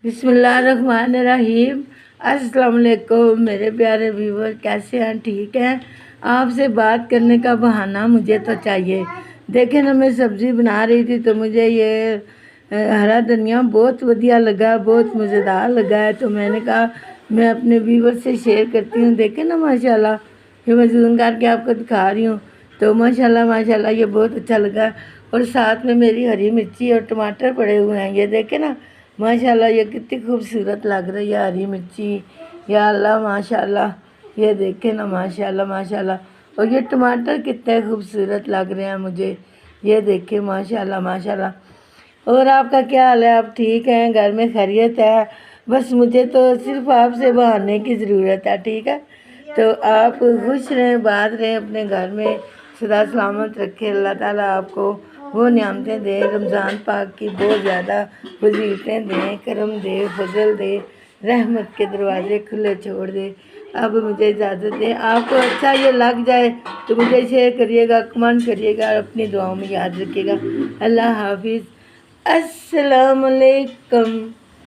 बिस्मिल्लाहिर्रहमानिर्रहीम। अस्सलाम वालेकुम मेरे प्यारे व्यूवर, कैसे हैं? ठीक हैं? आपसे बात करने का बहाना मुझे तो चाहिए। देखें ना, मैं सब्ज़ी बना रही थी तो मुझे ये हरा धनिया बहुत बढ़िया लगा, बहुत मज़ेदार लगा है। तो मैंने कहा मैं अपने व्यूवर से शेयर करती हूँ। देखें ना माशाल्लाह, ये मैं जूम करके आपको दिखा रही हूँ। तो माशाल्लाह माशाल्लाह ये बहुत अच्छा लगा। और साथ में मेरी हरी मिर्ची और टमाटर पड़े हुए हैं, ये देखें ना माशाल्लाह ये कितनी खूबसूरत लग रही है हरी मिर्ची। या अल्लाह माशाल्लाह, ये देखें ना माशाल्लाह माशाल्लाह। और ये टमाटर कितने खूबसूरत लग रहे हैं मुझे, ये देखें माशाल्लाह माशाल्लाह। और आपका क्या हाल है? आप ठीक हैं? घर में खैरियत है? बस मुझे तो सिर्फ आपसे बहाने की ज़रूरत है, ठीक है? तो आप खुश रहें, बात रहें, अपने घर में सदा सलामत रखे। अल्लाह ताला आपको वो नियामतें दे, रमज़ान पाक की बहुत ज़्यादा फजीलतें दें, करम दे, फजल दे, रहमत के दरवाज़े खुले छोड़ दे। अब मुझे इजाज़त दें। आपको अच्छा ये लग जाए तो मुझे शेयर करिएगा, कमेंट करिएगा और अपनी दुआओं में याद रखिएगा। अल्लाह हाफिज़। अस्सलाम वालेकुम।